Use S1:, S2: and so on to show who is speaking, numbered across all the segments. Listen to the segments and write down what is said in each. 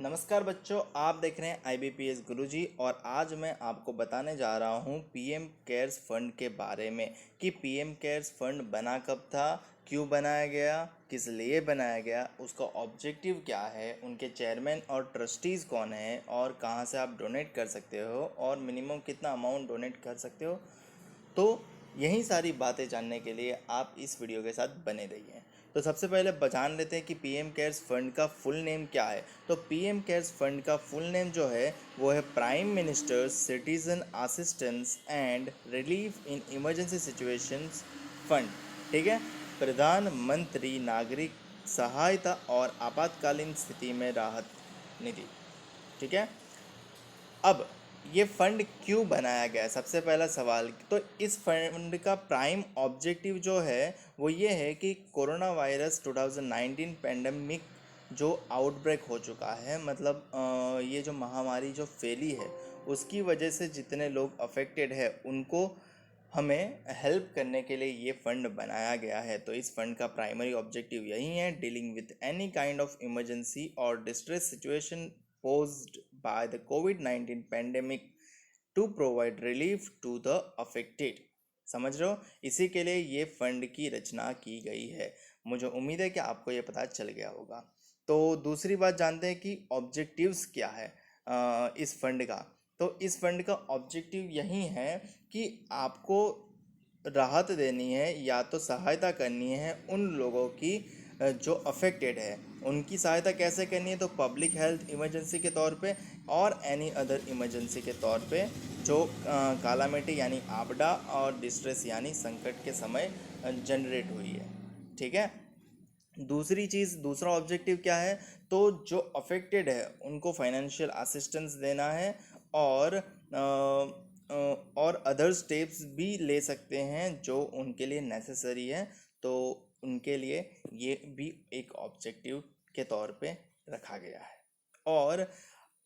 S1: नमस्कार बच्चों, आप देख रहे हैं IBPS गुरुजी और आज मैं आपको बताने जा रहा हूं पीएम केयर्स फंड के बारे में कि पीएम केयर्स फंड बना कब था, क्यों बनाया गया, किस लिए बनाया गया, उसका ऑब्जेक्टिव क्या है, उनके चेयरमैन और ट्रस्टीज़ कौन हैं और कहां से आप डोनेट कर सकते हो और मिनिमम कितना अमाउंट डोनेट कर सकते हो। तो यही सारी बातें जानने के लिए आप इस वीडियो के साथ बने रहिए। तो सबसे पहले जान लेते हैं कि पीएम केयर्स फंड का फुल नेम क्या है। तो पीएम केयर्स फंड का फुल नेम जो है वो है prime ministers citizen assistance and relief in emergency situations fund. ठीक है, प्रधानमंत्री नागरिक सहायता और आपातकालीन स्थिति में राहत निधि। ठीक है, अब ये फंड क्यों बनाया गया है, सबसे पहला सवाल। तो इस फंड का प्राइम ऑब्जेक्टिव जो है वो ये है कि कोरोना वायरस 2019 पेंडेमिक जो आउटब्रेक हो चुका है, मतलब ये जो महामारी जो फैली है उसकी वजह से जितने लोग अफेक्टेड है उनको हमें हेल्प करने के लिए ये फंड बनाया गया है। तो इस फंड का प्राइमरी ऑब्जेक्टिव यही है, dealing with any kind of emergency और distress situation posed by the COVID-19 pandemic to provide relief to the affected। समझ रहे हो, इसी के लिए ये फंड की रचना की गई है। मुझे उम्मीद है कि आपको ये पता चल गया होगा। तो दूसरी बात जानते हैं कि ऑब्जेक्टिव्स क्या है इस फंड का। तो इस फंड का ऑब्जेक्टिव यही है कि आपको राहत देनी है या तो सहायता करनी है उन लोगों की जो अफेक्टेड है। उनकी सहायता कैसे करनी है, तो पब्लिक हेल्थ इमरजेंसी के तौर पे और एनी अदर इमरजेंसी के तौर पे जो कालामिटी यानी आपदा और डिस्ट्रेस यानी संकट के समय जनरेट हुई है। ठीक है, दूसरी चीज़, दूसरा ऑब्जेक्टिव क्या है, तो जो अफेक्टेड है उनको फाइनेंशियल असिस्टेंस देना है और और अदर स्टेप्स भी ले सकते हैं जो उनके लिए नेसेसरी है। तो उनके लिए ये भी एक ऑब्जेक्टिव के तौर पे रखा गया है। और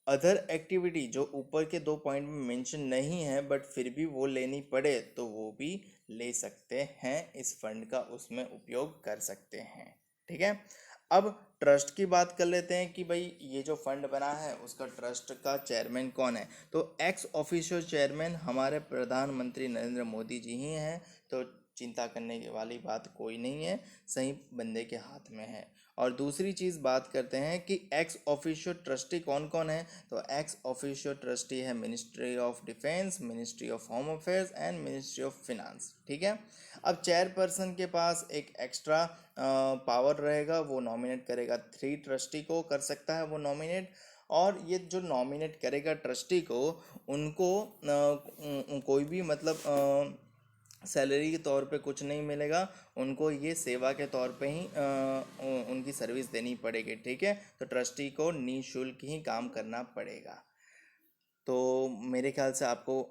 S1: अदर एक्टिविटी जो ऊपर के 2 पॉइंट में मेंशन नहीं है बट फिर भी वो लेनी पड़े तो वो भी ले सकते हैं, इस फंड का उसमें उपयोग कर सकते हैं। ठीक है, अब ट्रस्ट की बात कर लेते हैं कि भाई ये जो फंड बना है उसका ट्रस्ट का चेयरमैन कौन है। तो एक्स ऑफिशियल चेयरमैन हमारे प्रधानमंत्री नरेंद्र मोदी जी ही हैं। तो चिंता करने की वाली बात कोई नहीं है, सही बंदे के हाथ में है। और दूसरी चीज़ बात करते हैं कि एक्स ऑफिशियल ट्रस्टी कौन कौन है। तो एक्स ऑफिशियल ट्रस्टी है ministry of defence, ministry of home affairs and ministry of finance. ठीक है, अब चेयरपर्सन के पास एक एक्स्ट्रा पावर रहेगा, वो नॉमिनेट करेगा 3 ट्रस्टी को कर सकता है वो नॉमिनेट। और ये जो नॉमिनेट करेगा ट्रस्टी को, उनको कोई भी मतलब सैलरी के तौर पे कुछ नहीं मिलेगा, उनको ये सेवा के तौर पे ही उनकी सर्विस देनी पड़ेगी। ठीक है, तो ट्रस्टी को निःशुल्क ही काम करना पड़ेगा। तो मेरे ख्याल से आपको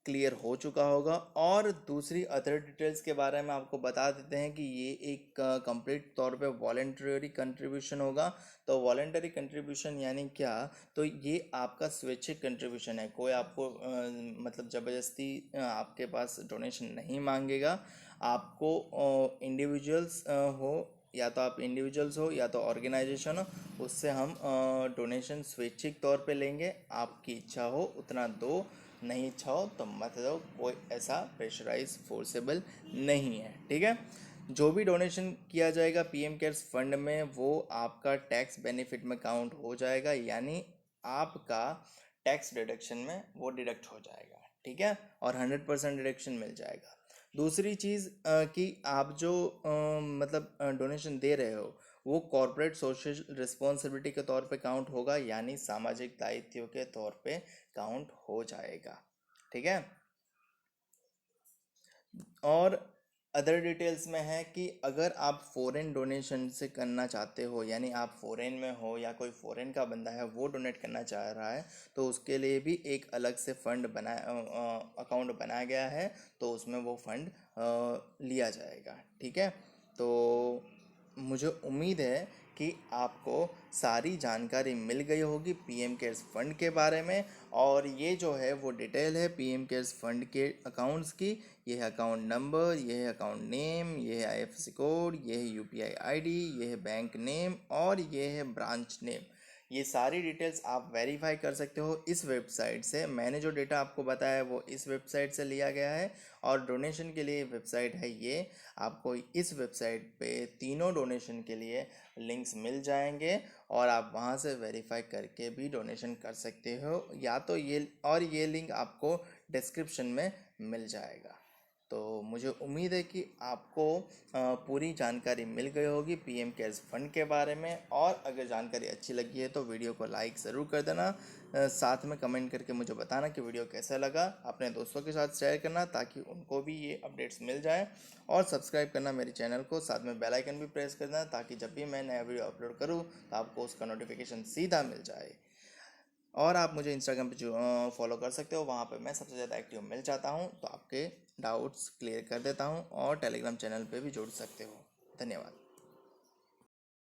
S1: क्लियर हो चुका होगा। और दूसरी अदर डिटेल्स के बारे में आपको बता देते हैं कि ये एक कंप्लीट तौर पे वॉलेंटरी कंट्रीब्यूशन होगा। तो वॉलेंटरी कंट्रीब्यूशन यानी क्या, तो ये आपका स्वैच्छिक कंट्रीब्यूशन है। कोई आपको मतलब ज़बरदस्ती आपके पास डोनेशन नहीं मांगेगा। आपको इंडिविजुअल्स हो या तो आप इंडिविजुअल्स हो या तो ऑर्गेनाइजेशन हो, उससे हम डोनेशन स्वैच्छिक तौर पे लेंगे। आपकी इच्छा हो उतना दो, नहीं इच्छा हो तो मत दो, कोई ऐसा प्रेशराइज फोर्सेबल नहीं है। ठीक है, जो भी डोनेशन किया जाएगा पीएम केयर्स फंड में वो आपका टैक्स बेनिफिट में काउंट हो जाएगा, यानी आपका टैक्स डिडक्शन में वो डिडक्ट हो जाएगा। ठीक है, और 100% डिडक्शन मिल जाएगा। दूसरी चीज़ कि आप जो मतलब डोनेशन दे रहे हो वो कॉरपोरेट सोशल रिस्पॉन्सिबिलिटी के तौर पे काउंट होगा, यानी सामाजिक दायित्व के तौर पे काउंट हो जाएगा। ठीक है, और अदर डिटेल्स में है कि अगर आप फॉरेन डोनेशन से करना चाहते हो, यानी आप फॉरेन में हो या कोई फॉरेन का बंदा है वो डोनेट करना चाह रहा है, तो उसके लिए भी एक अलग से फंड अकाउंट बनाया गया है। तो उसमें वो फंड लिया जाएगा। ठीक है, तो मुझे उम्मीद है कि आपको सारी जानकारी मिल गई होगी पीएम केयर्स फंड के बारे में। और ये जो है वो डिटेल है पीएम केयर्स फंड के अकाउंट्स की। ये है अकाउंट नंबर, ये है अकाउंट नेम, ये है आईएफएससी कोड, ये है यूपीआई आईडी, ये है बैंक नेम और ये है ब्रांच नेम। ये सारी डिटेल्स आप वेरीफाई कर सकते हो इस वेबसाइट से। मैंने जो डेटा आपको बताया है वो इस वेबसाइट से लिया गया है, और डोनेशन के लिए वेबसाइट है ये। आपको इस वेबसाइट पे तीनों डोनेशन के लिए लिंक्स मिल जाएंगे, और आप वहाँ से वेरीफाई करके भी डोनेशन कर सकते हो, या तो ये लिंक आपको डिस्क्रिप्शन में मिल जाएगा। तो मुझे उम्मीद है कि आपको पूरी जानकारी मिल गई होगी पीएम केयर्स फंड के बारे में। और अगर जानकारी अच्छी लगी है तो वीडियो को लाइक ज़रूर कर देना, साथ में कमेंट करके मुझे बताना कि वीडियो कैसा लगा। अपने दोस्तों के साथ शेयर करना ताकि उनको भी ये अपडेट्स मिल जाए, और सब्सक्राइब करना मेरे चैनल को, साथ में बेल आइकन भी प्रेस करना ताकि जब भी मैं नया वीडियो अपलोड करूँ तो आपको उसका नोटिफिकेशन सीधा मिल जाए। और आप मुझे इंस्टाग्राम पे जो फॉलो कर सकते हो, वहाँ पे मैं सबसे ज़्यादा एक्टिव मिल जाता हूँ, तो आपके डाउट्स क्लियर कर देता हूँ, और टेलीग्राम चैनल पे भी जुड़ सकते हो। धन्यवाद।